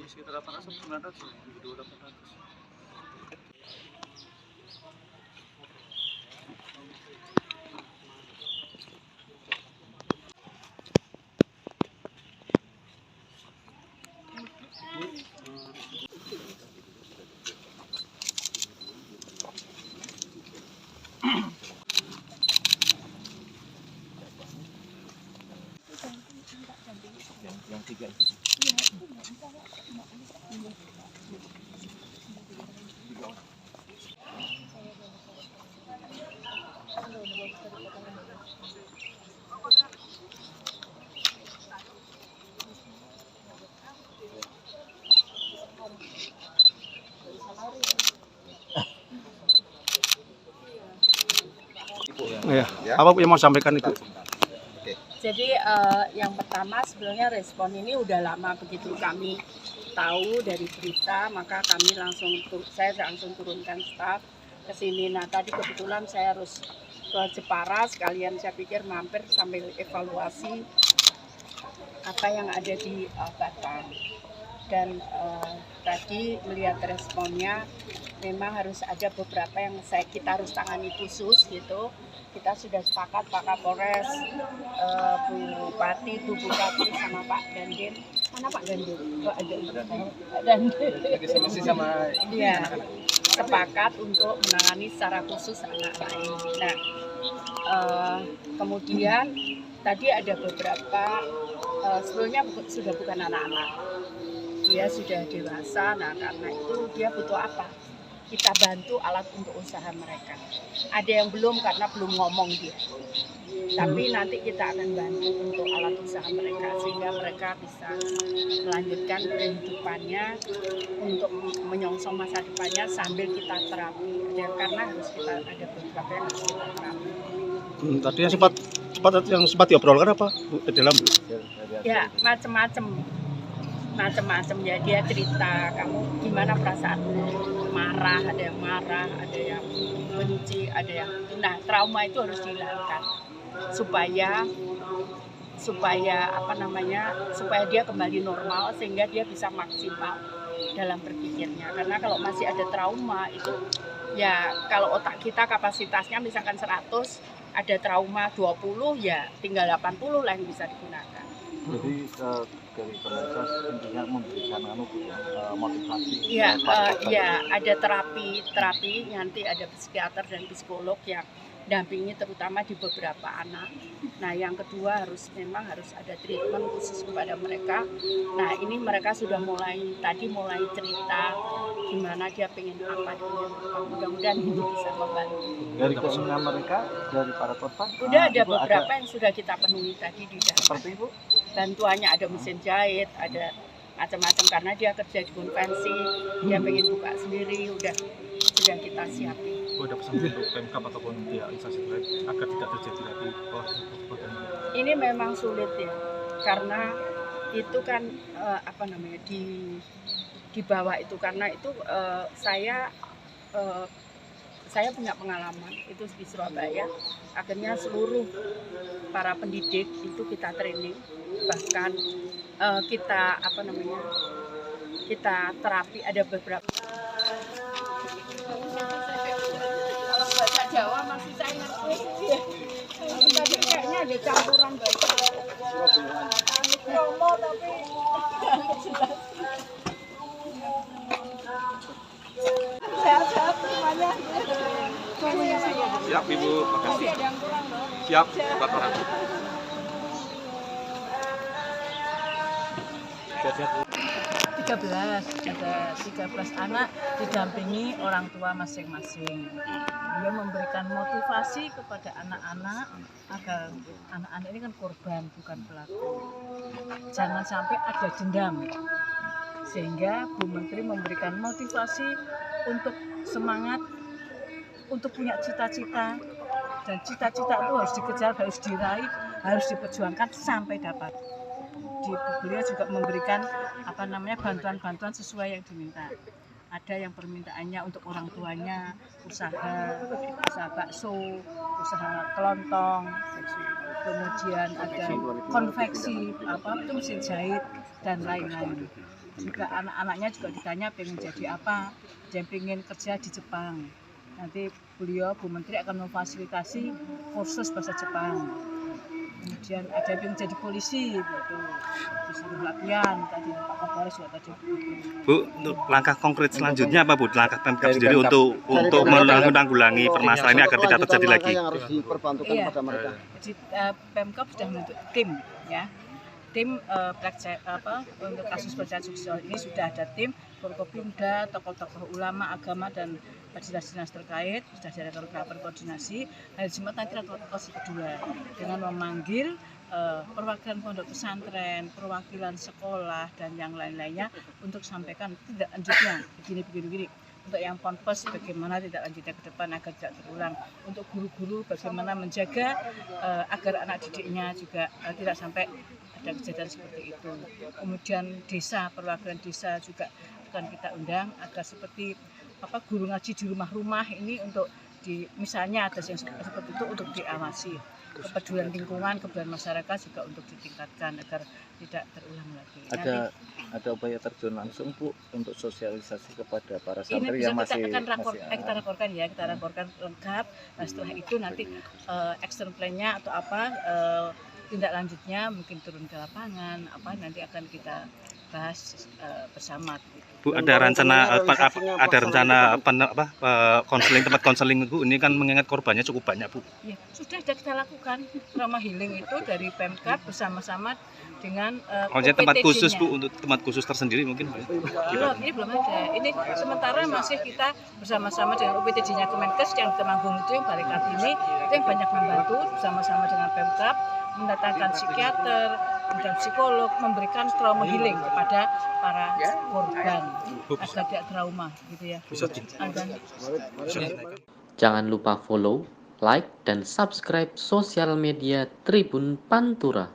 Sekitar 800 900 video 800. Yang 3 itu. Ya. Apa yang mau sampaikan itu? Jadi yang pertama sebenarnya respon ini udah lama, begitu kami tahu dari berita maka saya langsung turunkan staf ke sini. Nah tadi kebetulan saya harus ke Jepara, sekalian saya pikir mampir sambil evaluasi apa yang ada di Batam. Dan tadi melihat responnya memang harus ada beberapa yang kita harus tangani khusus gitu. Kita sudah sepakat Pak Kapolres, Bu Bupati, Bu Bupati sama Pak Dandim. Mana Pak Dandim? Pak Dandim. Sama Iya, sepakat untuk menangani secara khusus anak-anak ini. Nah, kemudian tadi ada beberapa sebelumnya sudah bukan anak-anak, dia sudah dewasa. Nah karena itu dia butuh apa? Kita bantu alat untuk usaha mereka. Ada yang belum karena belum ngomong dia. Tapi nanti kita akan bantu untuk alat usaha mereka sehingga mereka bisa melanjutkan kehidupannya untuk menyongsong masa depannya sambil kita terapi. Karena harus kita ada beberapa yang harus kita terapi. Tadi yang sempat diobrolkan apa Bu, di dalam? Ya macam-macam ya, dia cerita kamu gimana perasaanmu, marah, ada yang benci, ada yang nah trauma itu harus dihilangkan supaya dia kembali normal sehingga dia bisa maksimal dalam berpikirnya. Karena kalau masih ada trauma itu ya, kalau otak kita kapasitasnya misalkan 100, ada trauma 20, ya tinggal 80 lah yang bisa digunakan. Jadi dari Kemenkes intinya memberikan motivasi. Ya ada terapi nanti ada psikiater dan psikolog yang dampingi terutama di beberapa anak. Nah yang kedua memang harus ada treatment khusus kepada mereka. Nah ini mereka sudah mulai cerita gimana dia pengen apa. Mudah-mudahan itu bisa membantu. Dari keinginan mereka, dari para korban, udah ada beberapa yang sudah kita penuhi tadi di dalam. Seperti Ibu? Bantuannya ada mesin jahit, ada macam-macam karena dia kerja di konvensi, dia pengen buka sendiri, sudah kita siapin. Ada pesan untuk Pemkab ataupun pihak instansi terkait agar tidak terjadi lagi perbuatan ini? Ini memang sulit ya, karena itu kan di bawah itu, karena itu saya punya pengalaman itu di Surabaya. Akhirnya seluruh para pendidik itu kita training, bahkan kita terapi ada beberapa. Kalau bahasa Jawa masih saya ngerti. Tadi kayaknya ada campuran bahasa Romo tapi sehat-sehat semuanya. Siap Ibu, makasih. Siap, Pak Orang. 13 anak didampingi orang tua masing-masing. Dia memberikan motivasi kepada anak-anak agar anak-anak ini kan korban bukan pelaku. Jangan sampai ada dendam. Sehingga Bu Menteri memberikan motivasi untuk semangat, untuk punya cita-cita, dan cita-cita itu harus dikejar, harus diraih, harus diperjuangkan sampai dapat. Beliau juga memberikan bantuan-bantuan sesuai yang diminta. Ada yang permintaannya untuk orang tuanya usaha bakso, usaha kelontong, kemudian ada konveksi itu mesin jahit dan lain-lain. Juga anak-anaknya juga ditanya pengen jadi apa, dia pengen kerja di Jepang. Nanti beliau Bu Menteri akan memfasilitasi kursus bahasa Jepang. Kemudian ada yang pengen jadi polisi gitu, disuruh latihan tadi Pak Kapolres juga tadi. Bu, untuk langkah konkret selanjutnya apa Bu? Langkah Pemkab sendiri untuk menanggulangi permasalahan ini agar tidak terjadi lagi. Yang harus diperbantukan pada mereka. Jadi Pemkab sudah membentuk tim ya. Tim untuk kasus pelecehan seksual ini sudah ada tim Forkopimda, tokoh-tokoh ulama, agama dan dinas-dinas terkait sudah diadakan rapat koordinasi. Hari Jumat nanti rapat koordinasi kedua dengan memanggil perwakilan pondok pesantren, perwakilan sekolah dan yang lain-lainnya untuk sampaikan tidak lanjutnya begini. Untuk yang ponpes bagaimana tidak lanjutnya ke depan agar tidak terulang. Untuk guru-guru bagaimana menjaga agar anak didiknya juga tidak sampai ada kejadian seperti itu. Kemudian desa, perwakilan desa juga akan kita undang agar seperti guru ngaji di rumah-rumah ini untuk misalnya ada yang seperti itu untuk diawasi. Kepedulian lingkungan, kepedulian masyarakat juga untuk ditingkatkan agar tidak terulang lagi. Ada upaya terjun langsung Bu untuk sosialisasi kepada para Ini santri bisa yang masih kita raporkan lengkap. Nah, setelah itu nanti action plan-nya atau tindak lanjutnya mungkin turun ke lapangan nanti akan kita bahas bersama. Bu, ada rencana konseling, tempat konseling Bu, ini kan mengingat korbannya cukup banyak Bu. Ya, sudah kita lakukan trauma healing itu dari Pemkab bersama-sama dengan tempat khusus Bu, untuk tempat khusus tersendiri mungkin Bu. Ini belum ada. Ini sementara masih kita bersama-sama dengan UPTD-nya Kemenkes yang di Temanggung itu yang Barikat ini itu yang banyak membantu bersama-sama dengan Pemkab mendatangkan psikiater, kemudian psikolog, memberikan trauma healing kepada para korban agar tidak trauma gitu ya. Jangan lupa follow, like, dan subscribe sosial media Tribun Pantura.